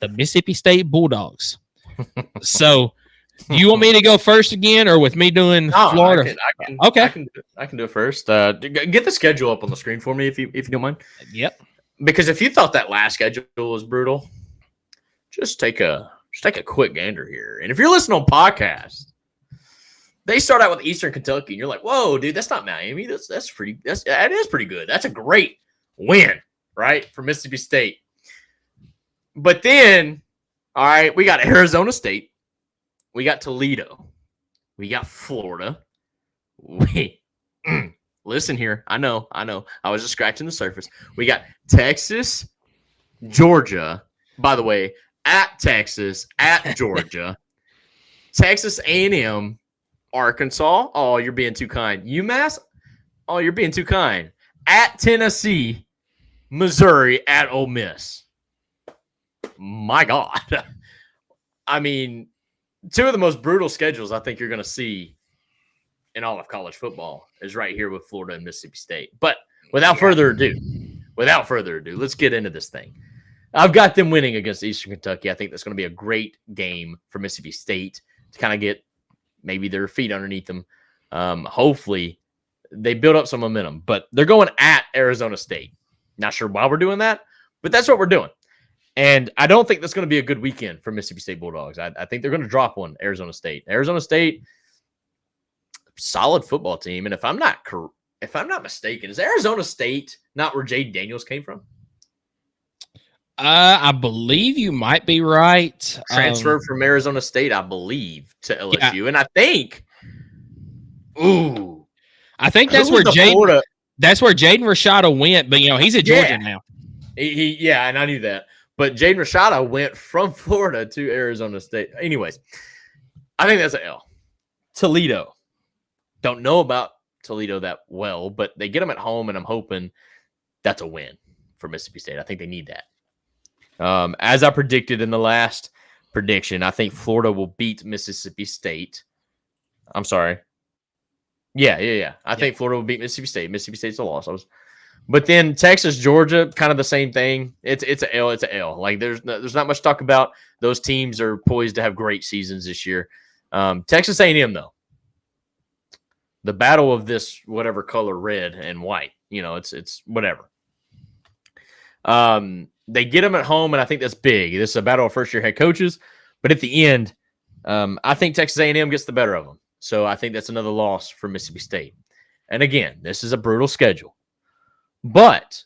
the Mississippi State Bulldogs. So, do you want me to go first again, or with me doing Florida? I can do it first. Get the schedule up on the screen for me if you don't mind. Yep. Because if you thought that last schedule was brutal, just take a quick gander here. And if you're listening on podcast, they start out with Eastern Kentucky, and you're like, "Whoa, dude, that's not Miami. That is pretty good. That's a great win, right, for Mississippi State." But then, all right, we got Arizona State, we got Toledo, we got Florida. Listen here, I know. I was just scratching the surface. We got Texas, Georgia. By the way, at Texas, at Georgia, Texas A&M. Arkansas, oh, you're being too kind. UMass, oh, you're being too kind. At Tennessee, Missouri, at Ole Miss. My God. I mean, two of the most brutal schedules I think you're going to see in all of college football is right here with Florida and Mississippi State. But without further ado, let's get into this thing. I've got them winning against Eastern Kentucky. I think that's going to be a great game for Mississippi State to kind of get maybe their feet underneath them. Hopefully, they build up some momentum. But they're going at Arizona State. Not sure why we're doing that, but that's what we're doing. And I don't think that's going to be a good weekend for Mississippi State Bulldogs. I think they're going to drop one, Arizona State. Arizona State, solid football team. And if I'm not mistaken, is Arizona State not where Jade Daniels came from? I believe you might be right. Transferred from Arizona State, I believe, to LSU. Yeah. And I think that's where Jaden Rashada went, but he's at Georgia now. Yeah, and I knew that. But Jaden Rashada went from Florida to Arizona State. Anyways, I think that's an L. Toledo. Don't know about Toledo that well, but they get them at home, and I'm hoping that's a win for Mississippi State. I think they need that. As I predicted in the last prediction, I think Florida will beat Mississippi State. I'm sorry. Yeah. I think Florida will beat Mississippi State. Mississippi State's a loss. But then Texas, Georgia, kind of the same thing. It's an L. It's an L. Like there's not much talk about. Those teams are poised to have great seasons this year. Texas A&M though, the battle of this whatever color, red and white. It's whatever. They get them at home, and I think that's big. This is a battle of first-year head coaches. But at the end, I think Texas A&M gets the better of them. So I think that's another loss for Mississippi State. And again, this is a brutal schedule. But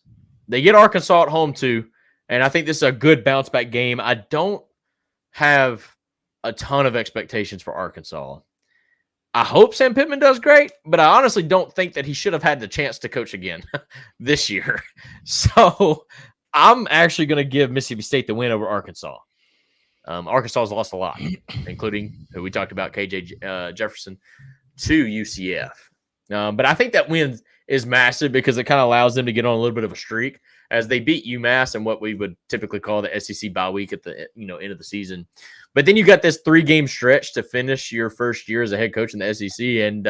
they get Arkansas at home too, and I think this is a good bounce-back game. I don't have a ton of expectations for Arkansas. I hope Sam Pittman does great, but I honestly don't think that he should have had the chance to coach again this year. So I'm actually going to give Mississippi State the win over Arkansas. Arkansas has lost a lot, including who we talked about, KJ Jefferson, to UCF. But I think that win is massive because it kind of allows them to get on a little bit of a streak as they beat UMass and what we would typically call the SEC bye week at the end of the season. But then you got this 3-game stretch to finish your first year as a head coach in the SEC, and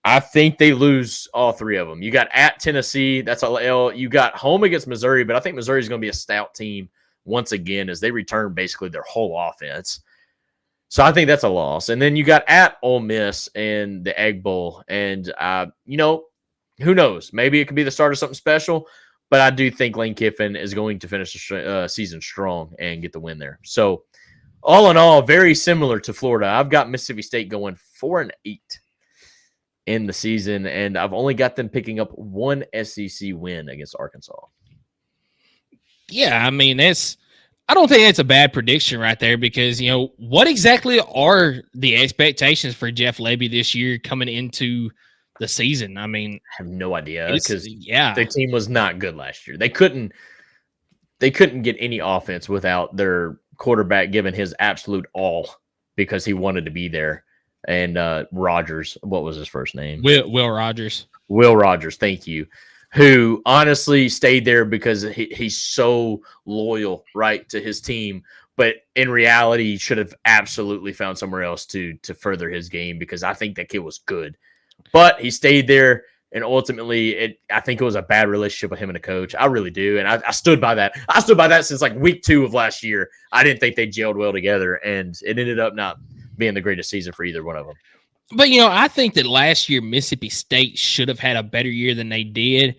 I think they lose all 3 of them. You got at Tennessee, that's a L. You got home against Missouri, but I think Missouri is going to be a stout team once again as they return basically their whole offense. So I think that's a loss. And then you got at Ole Miss and the Egg Bowl. And, who knows? Maybe it could be the start of something special. But I do think Lane Kiffin is going to finish the season strong and get the win there. So all in all, very similar to Florida. I've got Mississippi State going 4-8 in the season. And I've only got them picking up one SEC win against Arkansas. Yeah, I mean, I don't think that's a bad prediction right there because, what exactly are the expectations for Jeff Lebby this year coming into the season? I mean, I have no idea because the team was not good last year. They couldn't get any offense without their quarterback giving his absolute all because he wanted to be there. And Rogers, what was his first name? Will Rogers. Will Rogers, thank you. Who honestly stayed there because he's so loyal, right, to his team. But in reality, he should have absolutely found somewhere else to further his game because I think that kid was good. But he stayed there And ultimately, I think it was a bad relationship with him and the coach. I really do. And I stood by that. I stood by that since like week 2 of last year. I didn't think they gelled well together, and it ended up not being the greatest season for either one of them. But, I think that last year Mississippi State should have had a better year than they did.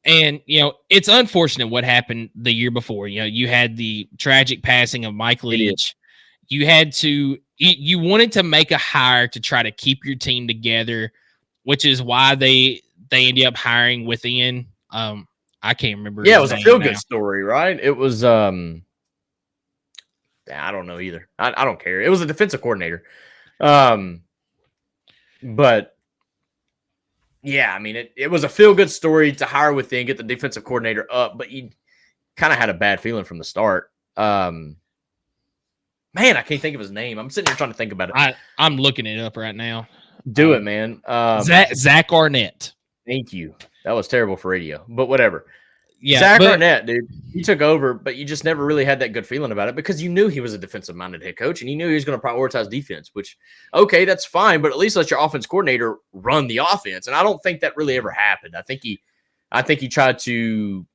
And, it's unfortunate what happened the year before. You had the tragic passing of Mike Leach. You wanted to make a hire to try to keep your team together, which is why they ended up hiring within. I can't remember. Yeah, it was a feel-good story, right? It was, I don't know either. I don't care. It was a defensive coordinator. But yeah, I mean, it was a feel-good story to hire within, get the defensive coordinator up, but you kind of had a bad feeling from the start. Man, I can't think of his name. I'm sitting here trying to think about it. I'm looking it up right now. Do it, man. Zach Arnett. Thank you. That was terrible for radio, but whatever. Yeah, Zach Arnett, dude, he took over, but you just never really had that good feeling about it because you knew he was a defensive-minded head coach and you knew he was going to prioritize defense, which, okay, that's fine, but at least let your offense coordinator run the offense. And I don't think that really ever happened. I think he tried to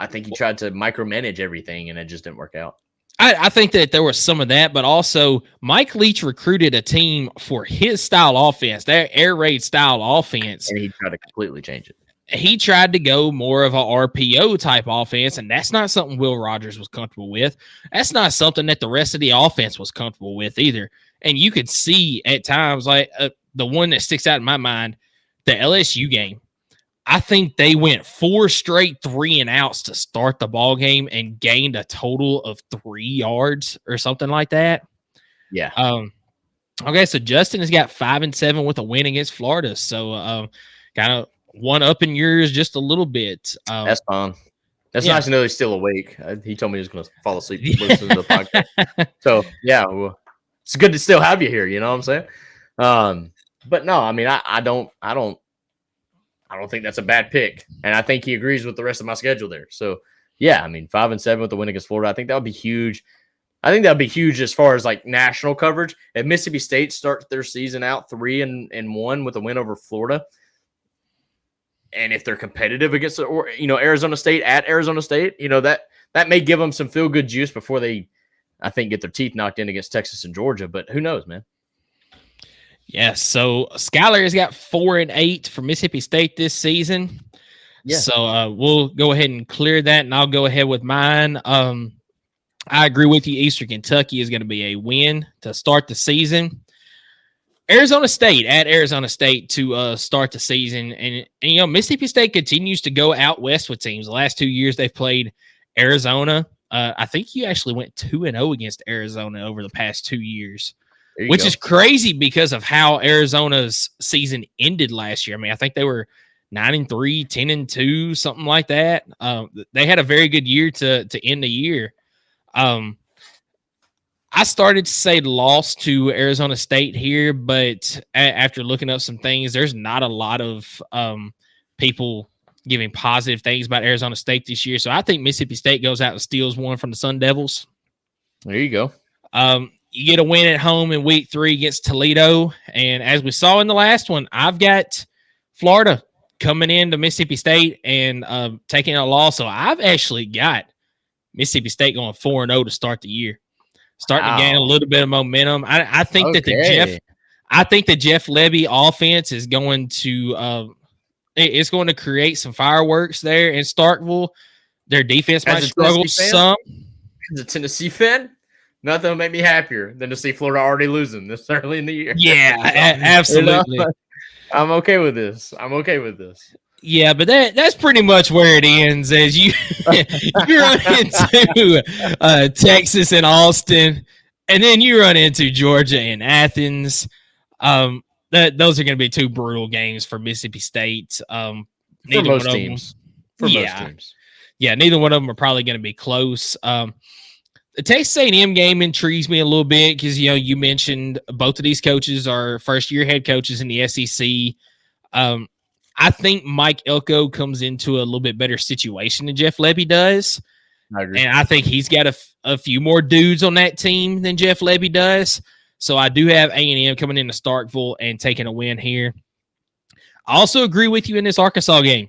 micromanage everything, and it just didn't work out. I think that there was some of that, but also Mike Leach recruited a team for his style offense, their air raid style offense. And he tried to completely change it. He tried to go more of a RPO type offense, and that's not something Will Rogers was comfortable with. That's not something that the rest of the offense was comfortable with either. And you could see at times, like the one that sticks out in my mind, the LSU game. I think they went 4 straight 3-and-outs to start the ball game and gained a total of 3 yards or something like that. Yeah. Okay, so Justin has got 5-7 with a win against Florida. So kind of one up in yours just a little bit. That's fine. That's nice to know he's still awake. He told me he was going to fall asleep to listen to the podcast. So, yeah, well, it's good to still have you here. You know what I'm saying? But no, I mean, I don't think that's a bad pick. And I think he agrees with the rest of my schedule there. So, yeah, I mean, 5-7 with the win against Florida. I think that would be huge. I think that would be huge as far as like national coverage. If Mississippi State starts their season out 3-1 with a win over Florida, and if they're competitive against, Arizona State at Arizona State, that may give them some feel-good juice before they, I think, get their teeth knocked in against Texas and Georgia. But who knows, man? Yeah, so Skylar has got 4-8 for Mississippi State this season. Yeah. So we'll go ahead and clear that, and I'll go ahead with mine. I agree with you. Eastern Kentucky is going to be a win to start the season. Arizona State at Arizona State to start the season. And Mississippi State continues to go out west with teams. The last 2 years they've played Arizona. I think you actually went 2-0 against Arizona over the past 2 years, which is crazy because of how Arizona's season ended last year. I mean, I think they were 9-3, 10-2, something like that. They had a very good year to end the year. I started to say loss to Arizona State here, but after looking up some things, there's not a lot of people giving positive things about Arizona State this year. So I think Mississippi State goes out and steals one from the Sun Devils. There you go. You get a win at home in week 3 against Toledo. And as we saw in the last one, I've got Florida coming into Mississippi State and taking a loss. So I've actually got Mississippi State going 4-0 to start the year. Starting to gain a little bit of momentum. I think that the Jeff Lebby offense is going to it's going to create some fireworks there in Starkville. Their defense might struggle some. As a Tennessee fan, nothing will make me happier than to see Florida already losing this early in the year. Yeah, absolutely. I'm okay with this. Yeah, but that's pretty much where it ends. As you run into Texas and Austin, and then you run into Georgia and Athens. Those are going to be 2 brutal games for Mississippi State. For most teams. Yeah, neither one of them are probably going to be close. The Texas A&M game intrigues me a little bit because you mentioned both of these coaches are first-year head coaches in the SEC. I think Mike Elko comes into a little bit better situation than Jeff Lebby does. I agree. And I think he's got a few more dudes on that team than Jeff Lebby does. So I do have A&M coming into Starkville and taking a win here. I also agree with you in this Arkansas game.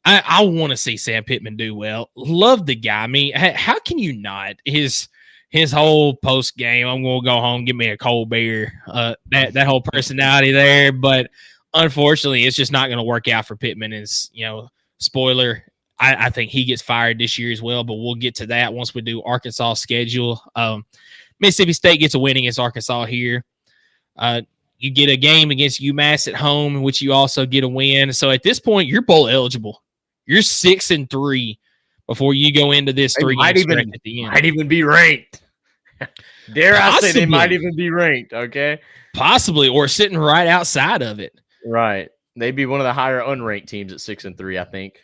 I want to see Sam Pittman do well. Love the guy. I mean, how can you not? His whole post game, I'm gonna go home, give me a cold beer. That whole personality there, but unfortunately, it's just not going to work out for Pittman. Is spoiler. I think he gets fired this year as well, but we'll get to that once we do Arkansas schedule. Mississippi State gets a win against Arkansas here. You get a game against UMass at home, in which you also get a win. So at this point, you're bowl eligible. You're 6-3 before you go into this 3-game stretch at the end. Might even be ranked. Dare I say they might even be ranked, okay? Possibly, or sitting right outside of it. Right. They'd be one of the higher unranked teams at 6-3, I think.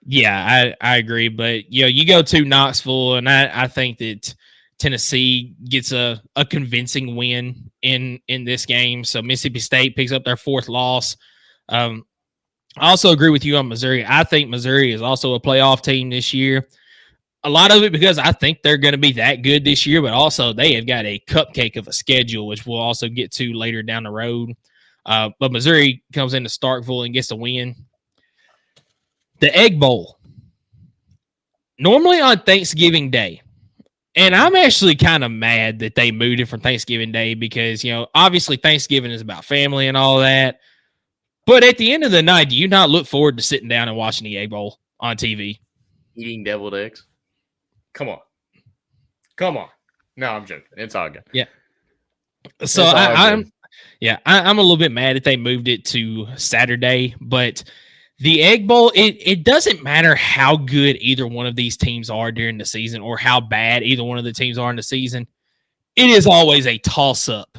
Yeah, I agree. But, you go to Knoxville, and I think that Tennessee gets a convincing win in this game. So Mississippi State picks up their 4th loss. I also agree with you on Missouri. I think Missouri is also a playoff team this year. A lot of it because I think they're going to be that good this year, but also they have got a cupcake of a schedule, which we'll also get to later down the road. But Missouri comes into Starkville and gets a win. The Egg Bowl. Normally on Thanksgiving Day. And I'm actually kind of mad that they moved it from Thanksgiving Day because, obviously Thanksgiving is about family and all that. But at the end of the night, do you not look forward to sitting down and watching the Egg Bowl on TV? Eating deviled eggs? Come on. No, I'm joking. It's all good. Yeah. So I'm a little bit mad that they moved it to Saturday, but the Egg Bowl, it doesn't matter how good either one of these teams are during the season or how bad either one of the teams are in the season. It is always a toss-up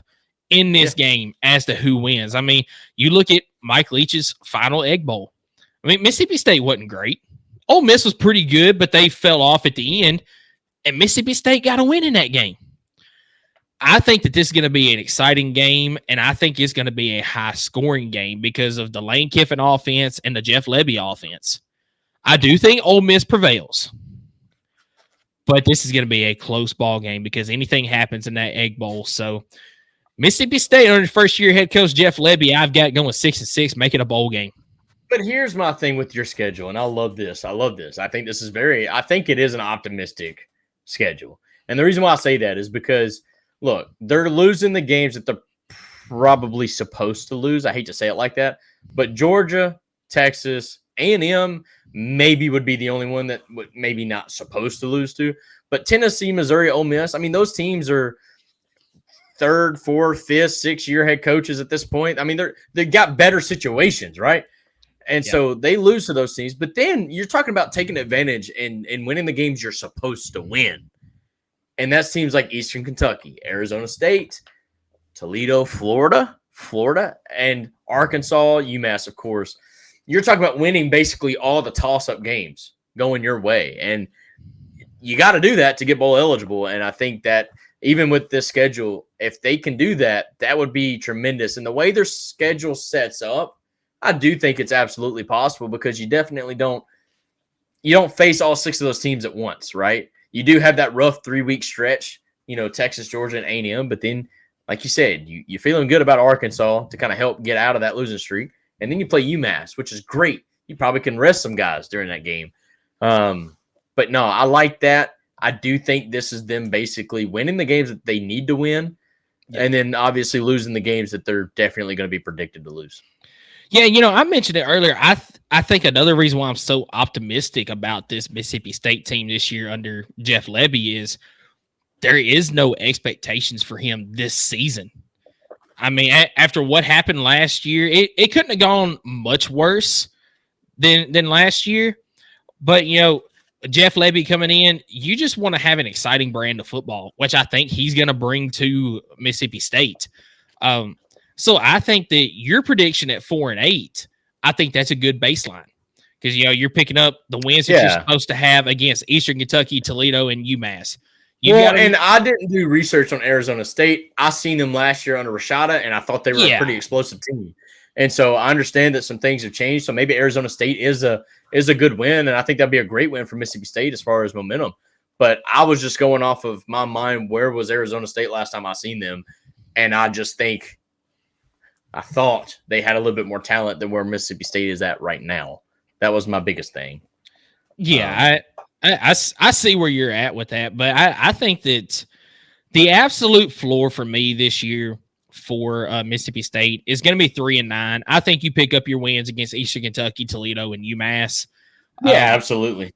in this game as to who wins. I mean, you look at Mike Leach's final Egg Bowl. I mean, Mississippi State wasn't great. Ole Miss was pretty good, but they fell off at the end, and Mississippi State got a win in that game. I think that this is going to be an exciting game, and I think it's going to be a high-scoring game because of the Lane Kiffin offense and the Jeff Lebby offense. I do think Ole Miss prevails, but this is going to be a close ball game because anything happens in that Egg Bowl. So Mississippi State under first-year head coach Jeff Lebby, I've got going 6-6, make it a bowl game. But here's my thing with your schedule, and I love this. I think this is I think it is an optimistic schedule. And the reason why I say that is because, look, they're losing the games that they're probably supposed to lose. I hate to say it like that. But Georgia, Texas, A&M maybe would be the only one that would maybe not supposed to lose to. But Tennessee, Missouri, Ole Miss, I mean, those teams are – 3rd, 4th, 5th, 6th-year head coaches at this point. I mean, they've got better situations, right? And so they lose to those teams. But then you're talking about taking advantage and winning the games you're supposed to win. And that's teams like Eastern Kentucky, Arizona State, Toledo, Florida, and Arkansas, UMass, of course. You're talking about winning basically all the toss-up games going your way. And you got to do that to get bowl eligible. And I think that even with this schedule, if they can do that, that would be tremendous. And the way their schedule sets up, I do think it's absolutely possible because you definitely don't face all 6 of those teams at once, right? You do have that rough 3-week stretch, Texas, Georgia, and A&M. But then, like you said, you're feeling good about Arkansas to kind of help get out of that losing streak. And then you play UMass, which is great. You probably can rest some guys during that game. But no, I like that. I do think this is them basically winning the games that they need to win, and then obviously losing the games that they're definitely going to be predicted to lose. Yeah, I mentioned it earlier. I think another reason why I'm so optimistic about this Mississippi State team this year under Jeff Lebby is there is no expectations for him this season. I mean, after what happened last year, it couldn't have gone much worse than last year. But, Jeff Lebby coming in, you just want to have an exciting brand of football, which I think he's going to bring to Mississippi State. So I think that your prediction at 4-8, I think that's a good baseline because, you're picking up the wins that you're supposed to have against Eastern Kentucky, Toledo, and UMass. And I didn't do research on Arizona State. I seen them last year under Rashada, and I thought they were a pretty explosive team. And so I understand that some things have changed. So maybe Arizona State is a good win, and I think that'd be a great win for Mississippi State as far as momentum. But I was just going off of my mind, where was Arizona State last time I seen them? And I just think I thought they had a little bit more talent than where Mississippi State is at right now. That was my biggest thing. Yeah, I see where you're at with that, but I think that the absolute floor for me this year for Mississippi State is going to be 3-9. I think you pick up your wins against Eastern Kentucky, Toledo, and UMass. Yeah, absolutely.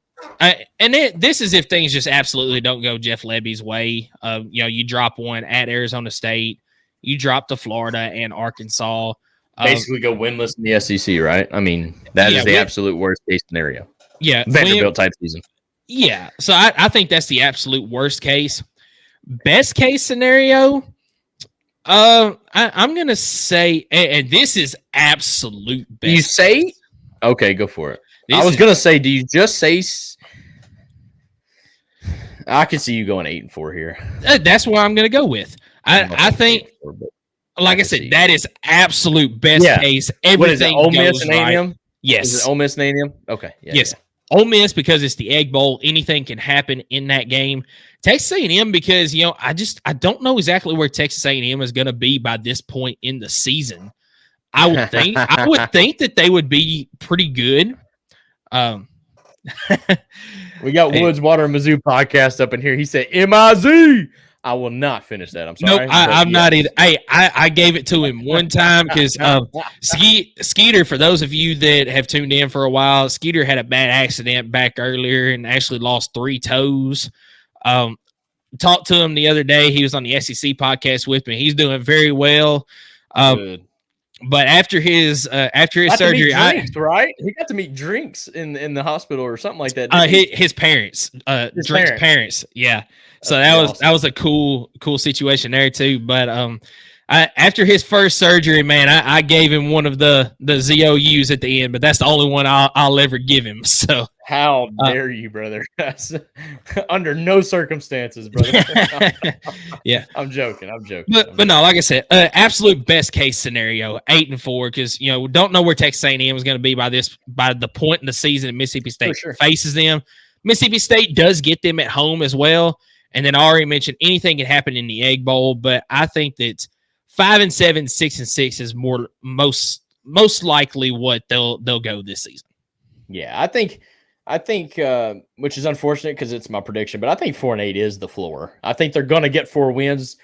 This is if things just absolutely don't go Jeff Lebby's way. You drop one at Arizona State, you drop to Florida and Arkansas. Basically go winless in the SEC, right? I mean, that is the absolute worst case scenario. Yeah. Vanderbilt type season. Yeah. So I think that's the absolute worst case. Best case scenario, I'm going to say, and this is absolute best. You say? Okay, go for it. I was going to say, do you just say? I can see you going 8-4 here. That's what I'm going to go with. I think, like I said, that is absolute best case. Everything what is it, Ole Miss and A&M? Right. Yes. Is it Ole Miss and A&M? Okay. Yeah, yes. Yeah. Ole Miss because it's the Egg Bowl. Anything can happen in that game. Texas A&M because, I don't know exactly where Texas A&M is going to be by this point in the season. I would think that they would be pretty good. We got Woods, Water, and Mizzou podcast up in here. He said M-I-Z. I will not finish that. I'm sorry. Nope, I'm not either. Hey, I gave it to him one time because Skeeter, for those of you that have tuned in for a while, Skeeter had a bad accident back earlier and actually lost 3 toes. Talked to him the other day. He was on the SEC podcast with me. He's doing very well. Good. But after his surgery, right? He got to meet Drinks in the hospital or something like that. His parents, Drinks' parents, yeah. So that was a cool situation there too. But after his first surgery, man, I gave him one of the ZOUs at the end, but that's the only one I'll ever give him. So how dare you, brother? Under no circumstances, brother. Yeah, I'm joking. But no, like I said, absolute best case scenario, 8-4, because we don't know where Texas A&M is going to be by the point in the season that Mississippi State faces them. Mississippi State does get them at home as well, and then I already mentioned anything can happen in the Egg Bowl, but I think that 5-7, 6-6 is most likely what they'll go this season. Yeah, I think, which is unfortunate because it's my prediction, but I think 4-8 is the floor. I think they're going to get 4 wins,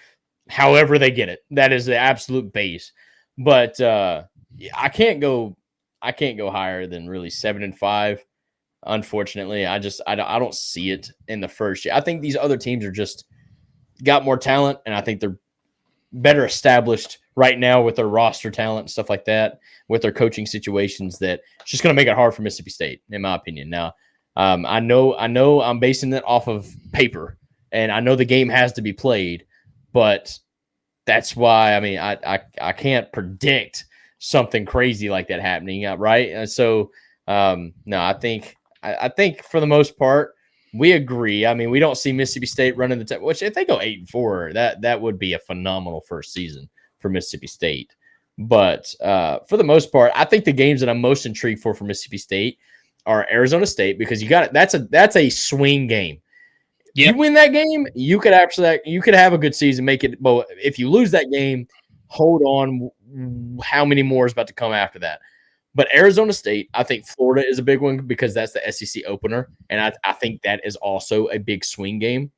however they get it. That is the absolute base. But I can't go higher than really 7-5. Unfortunately, I don't see it in the first year. I think these other teams are just got more talent, and I think they're better established right now with their roster talent and stuff like that, with their coaching situations, that it's just going to make it hard for Mississippi State, in my opinion. Now, I know I'm basing it off of paper, and I know the game has to be played, but that's why, I mean, I can't predict something crazy like that happening, right? And so, no, I think for the most part, we agree. I mean, we don't see Mississippi State running the which if they go 8-4, that would be a phenomenal first season for Mississippi State. But for the most part, I think the games that I'm most intrigued for Mississippi State are Arizona State, because you got it. That's a swing game. Yep. You win that game, you could have a good season, make it. But if you lose that game, hold on. How many more is about to come after that? But Arizona State, I think Florida is a big one because that's the SEC opener, and I think that is also a big swing game.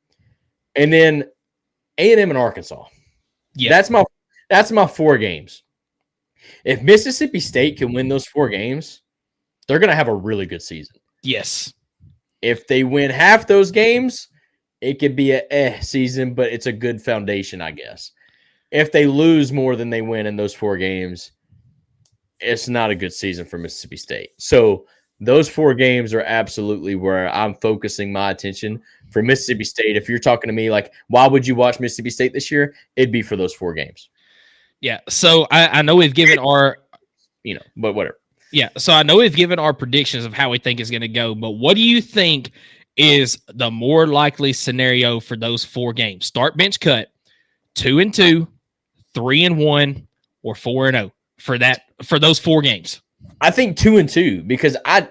And then A&M and Arkansas. Yeah, that's my 4 games. If Mississippi State can win those 4 games, they're going to have a really good season. Yes. If they win half those games, it could be a season, but it's a good foundation, I guess. If they lose more than they win in those 4 games, it's not a good season for Mississippi State. So those 4 games are absolutely where I'm focusing my attention for Mississippi State. If you're talking to me like, why would you watch Mississippi State this year? It'd be for those 4 games. Yeah. So I know we've given our, but whatever. Yeah. So I know we've given our predictions of how we think it's going to go, but what do you think is the more likely scenario for those 4 games? Start, bench, cut, 2-2, 3-1, or 4-0 for those 4 games? I think 2-2, because I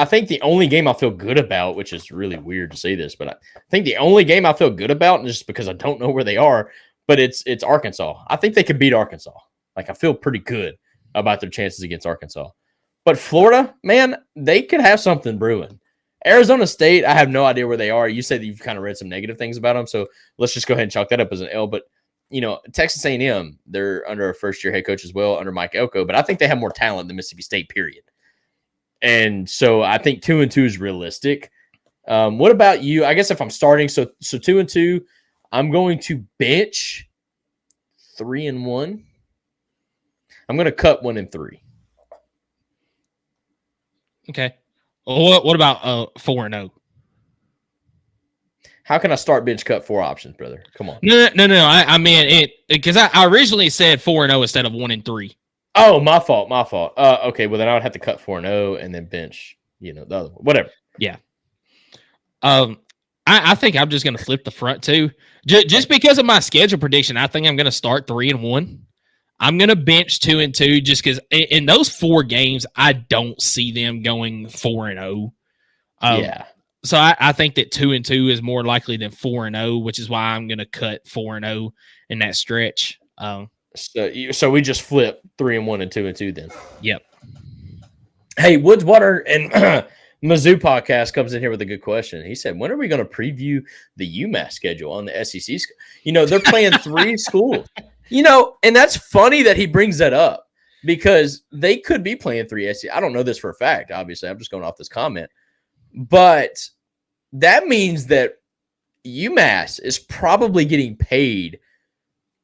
think the only game I feel good about, which is really weird to say this, but I think the only game I feel good about, and just because I don't know where they are, but it's Arkansas. I think they could beat Arkansas. Like, I feel pretty good about their chances against Arkansas. But Florida, man, they could have something brewing. Arizona State, I have no idea where they are. You said that you've kind of read some negative things about them, so let's just go ahead and chalk that up as an L. But, Texas A&M, they're under a first-year head coach as well, under Mike Elko, but I think they have more talent than Mississippi State, period. And so I think 2-2 is realistic. What about you? I guess if I'm starting, so 2-2, I'm going to bench 3-1. I'm going to cut 1-3. Okay. Well, what about 4-0? How can I start bench cut 4 options, brother? Come on. No. I mean it because I originally said 4-0 instead of 1-3. Oh, my fault. Okay, well then I would have to cut 4-0 and then bench, the other one. Whatever. Yeah. I think I'm just going to flip the front two, just because of my schedule prediction. I think I'm going to start 3-1. I'm going to bench 2-2 just because in those 4 games, I don't see them going 4-0. Yeah. So I think that 2-2 is more likely than 4-0, which is why I'm going to cut 4-0 in that stretch. So we just flip 3-1 and 2-2 then. Yep. Hey, Woods Water and Mizzou podcast comes in here with a good question. He said, when are we going to preview the UMass schedule on the SEC? They're playing 3 schools. And that's funny that he brings that up because they could be playing 3 SEC. I don't know this for a fact, obviously. I'm just going off this comment. But that means that UMass is probably getting paid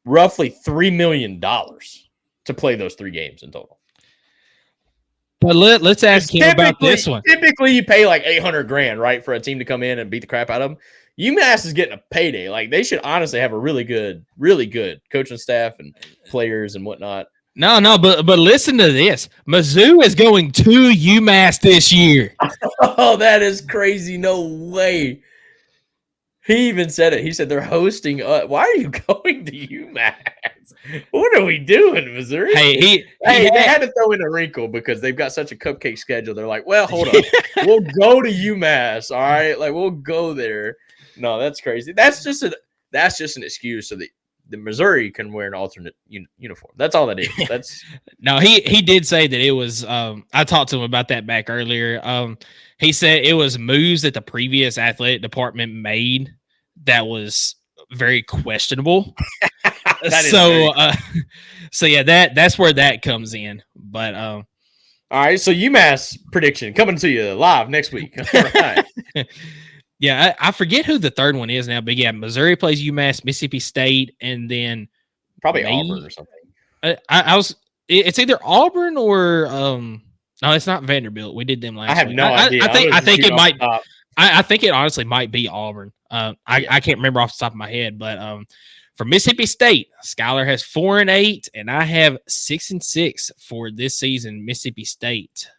roughly $3 million to play those 3 games in total. But let's ask him about this one. Typically, you pay like $800,000, right, for a team to come in and beat the crap out of them. UMass is getting a payday. Like, they should honestly have a really good coaching staff and players and whatnot. No, but listen to this. Mizzou is going to UMass this year. Oh, that is crazy. No way. He even said it. He said they're hosting. Why are you going to UMass? What are we doing, Missouri? Hey, they had to throw in a wrinkle because they've got such a cupcake schedule. They're like, well, hold on. We'll go to UMass, all right? Like, we'll go there. No, that's crazy. That's just an excuse so that the Missouri can wear an alternate uniform. That's all that is. That's no. He did say that it was. I talked to him about that back earlier. He said it was moves that the previous athletic department made that was very questionable. So yeah, that's where that comes in. But all right. So UMass prediction coming to you live next week. All right. Yeah, I forget who the third one is now, but yeah, Missouri plays UMass, Mississippi State, and then probably Auburn or something. It's either Auburn or no, it's not Vanderbilt. We did them last week. I have no idea. I think it might. I think it honestly might be Auburn. I can't remember off the top of my head, but for Mississippi State, Skylar has 4-8, and I have 6-6 for this season. Mississippi State.